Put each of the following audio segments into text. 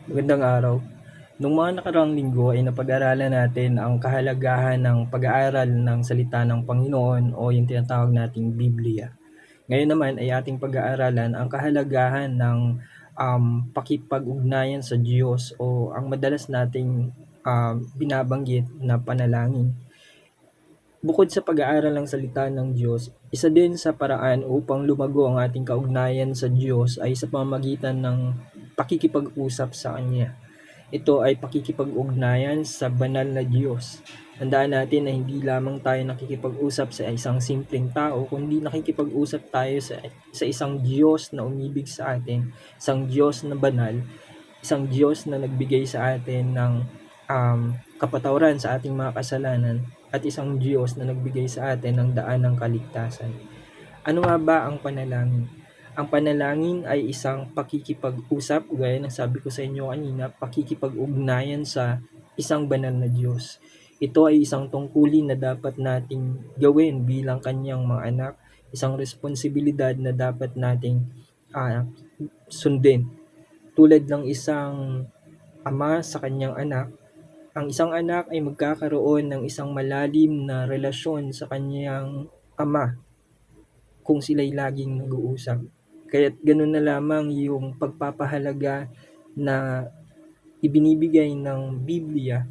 Magandang araw. Nung mga nakaraang linggo ay napag-aralan natin ang kahalagahan ng pag-aaral ng salita ng Panginoon o yung tinatawag nating Biblia. Ngayon naman ay ating pag-aaralan ang kahalagahan ng pakikipag-ugnayan sa Diyos o ang madalas nating binabanggit na panalangin. Bukod sa pag-aaral ng salita ng Diyos, isa din sa paraan upang lumago ang ating kaugnayan sa Diyos ay sa pamamagitan ng pakikipag-usap sa Kanya. Ito ay pakikipag-ugnayan sa banal na Diyos. Tandaan natin na hindi lamang tayo nakikipag-usap sa isang simpleng tao, kundi nakikipag-usap tayo sa isang Diyos na umibig sa atin, isang Diyos na banal, isang Diyos na nagbigay sa atin ng kapatawaran sa ating mga kasalanan, at isang Diyos na nagbigay sa atin ng daan ng kaligtasan. Ano nga ba ang panalangin? Ang panalangin ay isang pakikipag-usap, gaya ng sabi ko sa inyo kanina, pakikipag-ugnayan sa isang banal na Diyos. Ito ay isang tungkulin na dapat nating gawin bilang kanyang mga anak, isang responsibilidad na dapat nating sundin. Tulad ng isang ama sa kanyang anak, ang isang anak ay magkakaroon ng isang malalim na relasyon sa kanyang ama kung sila'y laging nag-uusap. Kaya't gano'n na lamang yung pagpapahalaga na ibinibigay ng Biblia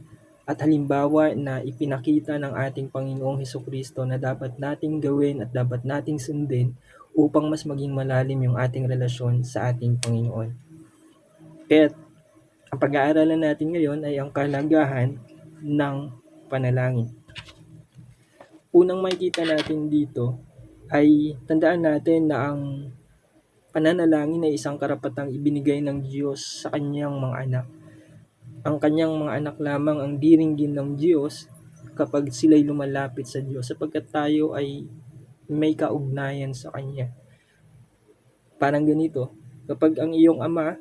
at halimbawa na ipinakita ng ating Panginoong Hesukristo na dapat nating gawin at dapat nating sundin upang mas maging malalim yung ating relasyon sa ating Panginoon. Kaya't ang pag-aaralan natin ngayon ay ang kahalagahan ng panalangin. Unang makikita natin dito ay tandaan natin na ang pananalangin ay isang karapatang ibinigay ng Diyos sa kanyang mga anak. Ang kanyang mga anak lamang ang diringgin ng Diyos kapag sila'y lumalapit sa Diyos, sapagkat tayo ay may kaugnayan sa Kanya. Parang ganito, kapag ang iyong ama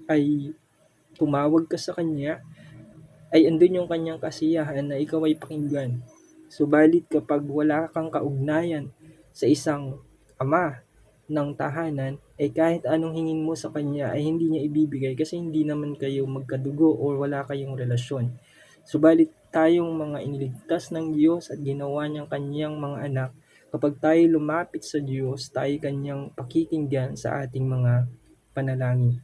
ay tumawag ka sa Kanya, ay andun yung kanyang kasiyahan na ikaw ay pakinggan. Subalit kapag wala kang kaugnayan sa isang ama ng tahanan, ay kahit anong hingin mo sa kanya ay hindi niya ibibigay kasi hindi naman kayo magkadugo o wala kayong relasyon. Subalit tayong mga iniligtas ng Diyos at ginawa niyang kanyang mga anak, kapag tayo lumapit sa Diyos, tayo kanyang pakikinggan sa ating mga panalangin.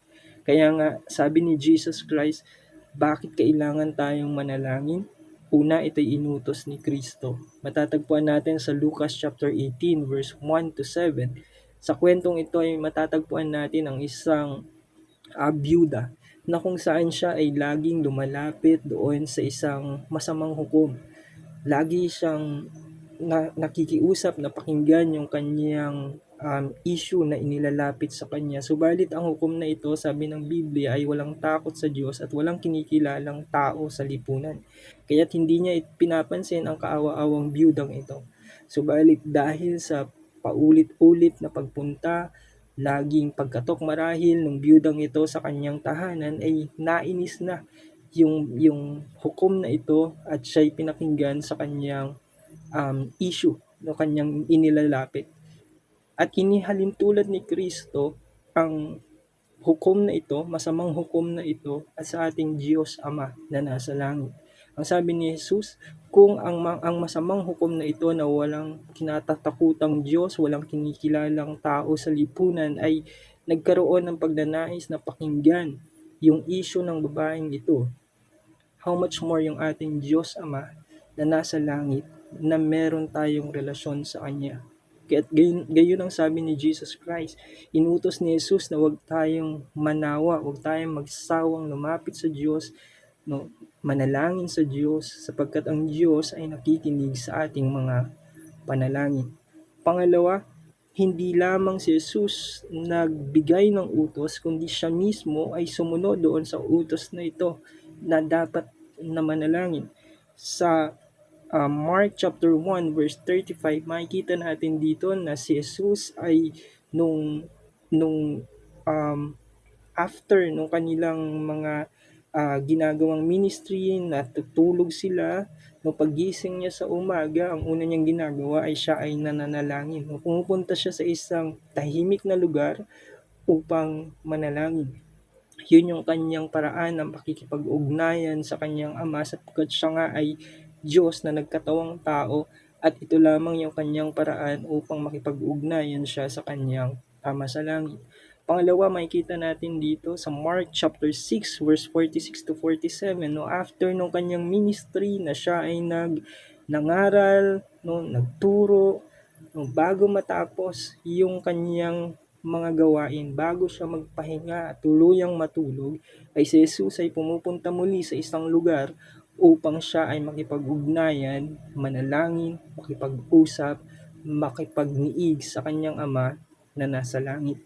Kaya nga sabi ni Jesus Christ, bakit kailangan tayong manalangin? Una, ito'y inutos ni Kristo. Matatagpuan natin sa Lucas chapter 18 verse 1 to 7. Sa kwentong ito ay matatagpuan natin ang isang byuda na kung saan siya ay laging lumalapit doon sa isang masamang hukom. Lagi siyang nakikiusap na pakinggan yung kanyang issue na inilalapit sa kanya. Subalit ang hukom na ito, sabi ng Biblia, ay walang takot sa Diyos at walang kinikilalang tao sa lipunan. Kaya't hindi niya pinapansin ang kaawa-awang biyudang ito. Subalit dahil sa paulit-ulit na pagpunta, laging pagkatok marahil ng biyudang ito sa kanyang tahanan, ay nainis na yung hukom na ito at siya'y pinakinggan sa kanyang issue no kanyang inilalapit. At inihalin tulad ni Kristo ang hukom na ito, masamang hukom na ito, at sa ating Diyos Ama na nasa langit. Ang sabi ni Jesus, kung ang masamang hukom na ito na walang kinatatakutang Diyos, walang kinikilalang tao sa lipunan ay nagkaroon ng pagnanais na pakinggan yung issue ng babaeng ito, how much more yung ating Diyos Ama na nasa langit, na meron tayong relasyon sa Kanya. Kaya't gayon ang sabi ni Jesus Christ, inutos ni Jesus na huwag tayong manawa, huwag tayong magsawang lumapit sa Diyos, no, manalangin sa Diyos, sapagkat ang Diyos ay nakikinig sa ating mga panalangin. Pangalawa, hindi lamang si Jesus nagbigay ng utos, kundi siya mismo ay sumunod doon sa utos na ito na dapat na manalangin. Sa Mark chapter 1 verse 35, makikita natin dito na si Jesus ay nung after nung kanilang mga ginagawang ministry, natutulog sila, no paggising niya sa umaga, ang una niyang ginagawa ay siya ay nananalangin. No, pumupunta siya sa isang tahimik na lugar upang manalangin. Yun yung kanyang paraan ng pakikipag-ugnayan sa kanyang Ama sapagkat siya nga ay Diyos na nagkatawang tao at ito lamang yung kanyang paraan upang makipag-ugnayan siya sa kanyang Ama sa langit. Pangalawa, makikita natin dito sa Mark chapter 6 verse 46 to 47, no, after nung kanyang ministry na siya ay nangaral, no, nagturo, no, bago matapos yung kanyang mga gawain, bago siya magpahinga at tuluyang matulog, ay si Jesus ay pumupunta muli sa isang lugar upang siya ay makipag-ugnayan, manalangin, makipag-usap, makipagniig sa kanyang Ama na nasa langit.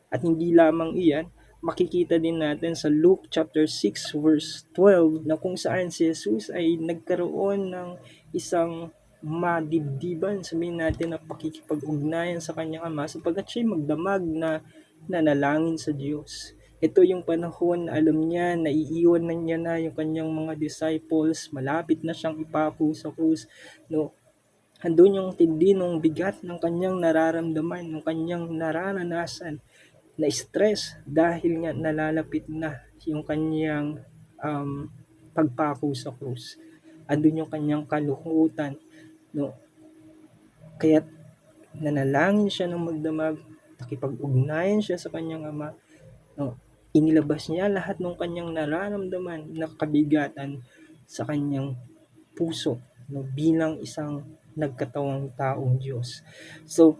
At hindi lamang iyan, makikita din natin sa Luke chapter 6 verse 12 na kung saan si Jesus ay nagkaroon ng isang madibdiban, sabihin natin, na pakikipag-ugnayan sa kanyang Ama sapagkat siya magdamag na nanalangin sa Diyos. Ito yung panahon na alam niya na iiwan na niya na yung kanyang mga disciples, malapit na siyang ipako sa krus, no. Andun yung tindi ng bigat ng kanyang nararamdaman, ng kanyang nararanasan na stress dahil nga nalalapit na yung kanyang pagpako sa krus. Andun yung kanyang kalungkutan, no. Kaya nanalangin siya ng magdamag, nakipag-ugnayan siya sa kanyang Ama, no. Inilabas niya lahat ng kanyang nararamdaman na kabigatan sa kanyang puso, no, bilang isang nagkatawang taong Diyos. So,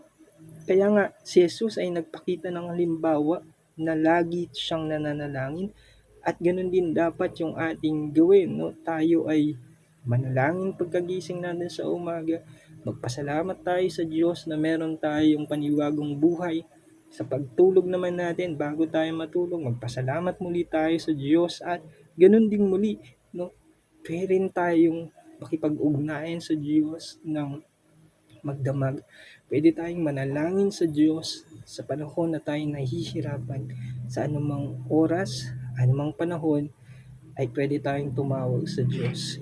kaya nga si Jesus ay nagpakita ng halimbawa na lagi siyang nananalangin at ganoon din dapat yung ating gawin, no. Tayo ay manalangin pagkagising natin sa umaga, magpasalamat tayo sa Diyos na meron tayong panibagong buhay. Sa pagtulog naman natin, bago tayo matulog, magpasalamat muli tayo sa Diyos at ganoon din muli, no. Pwede rin tayong makipag-ugnayan sa Diyos ng magdamag. Pwede tayong manalangin sa Diyos sa panahon na tayo nahihirapan. Sa anumang oras, anumang panahon, ay pwede tayong tumawag sa Diyos.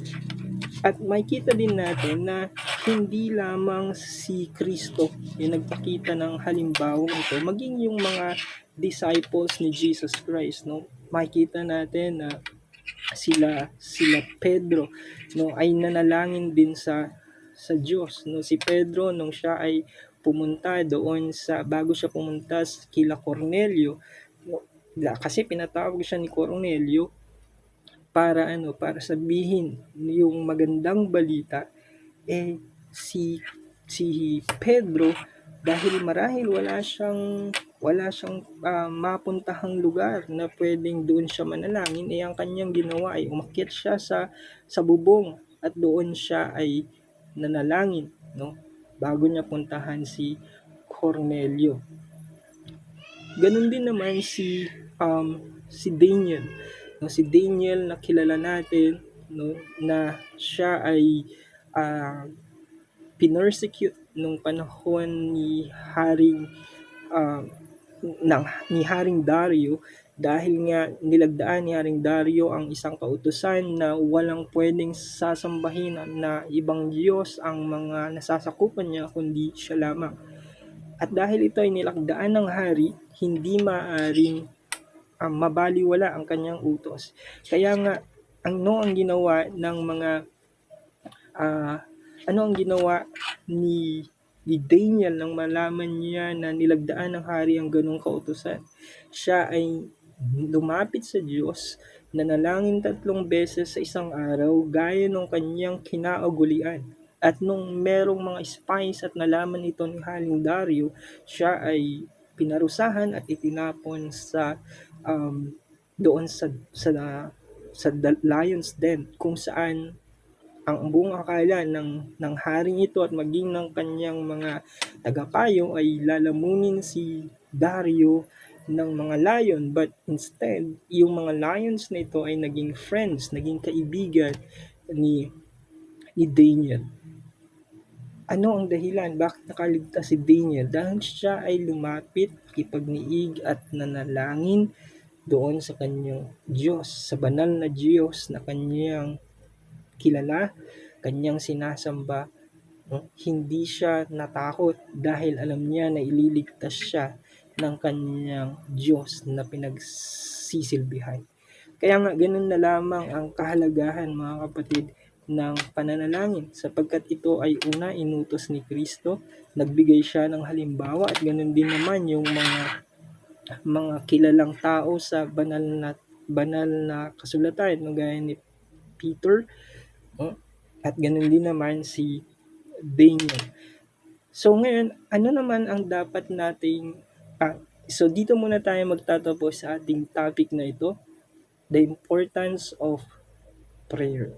At makikita din natin na hindi lamang si Kristo yung nagpakita ng halimbawang ito, maging yung mga disciples ni Jesus Christ, no. Makikita natin na sila Pedro, no, ay nanalangin din sa Diyos, no. Si Pedro nung siya ay pumunta doon bago siya pumunta kila Cornelio, no, kasi pinatawag siya ni Cornelio para sabihin yung magandang balita, si Pedro, dahil marahil wala siyang mapuntahang lugar na pwedeng doon siya manalangin, ang kanyang ginawa ay umakyat siya sa bubong at doon siya ay nanalangin, no, bago niya puntahan si Cornelio. Ganun din naman si Daniel, no, si Daniel na kilala natin, no, na siya ay pinersecute nung panahon uh, ni Haring Dario, dahil nga nilagdaan ni Haring Dario ang isang kautusan na walang pwedeng sasambahin na ibang Diyos ang mga nasasakupan niya kundi siya lamang. At dahil ito ay nilagdaan ng hari, hindi maaaring mabaliwala ang kanyang utos. Kaya nga ang ginawa ng mga ang ginawa ni Daniel nang malaman niya na nilagdaan ng hari ang ganong kautusan? Siya ay lumapit sa Diyos, nanalangin 3 beses sa isang araw gaya ng kanyang kinaugulian. At nung merong mga spies at nalaman ito ni Haring Dario, siya ay pinarusahan at itinapon doon sa lion's den, kung saan ang buong akala ng haring ito at maging ng kanyang mga tagapayo ay lalamunin si Dario ng mga lion, but instead, yung mga lions na ito ay naging friends, naging kaibigan ni Daniel. Ano ang dahilan? Bakit nakaligtas si Daniel? Dahil siya ay lumapit, kipagniig at nanalangin doon sa kanyang Diyos, sa banal na Diyos na kanyang kilala, kanyang sinasamba, no? Hindi siya natakot dahil alam niya na ililigtas siya ng kanyang Diyos na pinagsisilbihan. Kaya nga ganun na lamang ang kahalagahan, mga kapatid, ng pananalangin, sapagkat ito ay una inutos ni Kristo, nagbigay siya ng halimbawa, at ganun din naman yung mga kilalang tao sa banal na kasulatan gaya ni Peter, at ganun din naman si Daniel. So ngayon, ano naman ang dapat nating so dito muna tayo magtatapos sa ating topic na ito, the importance of prayer.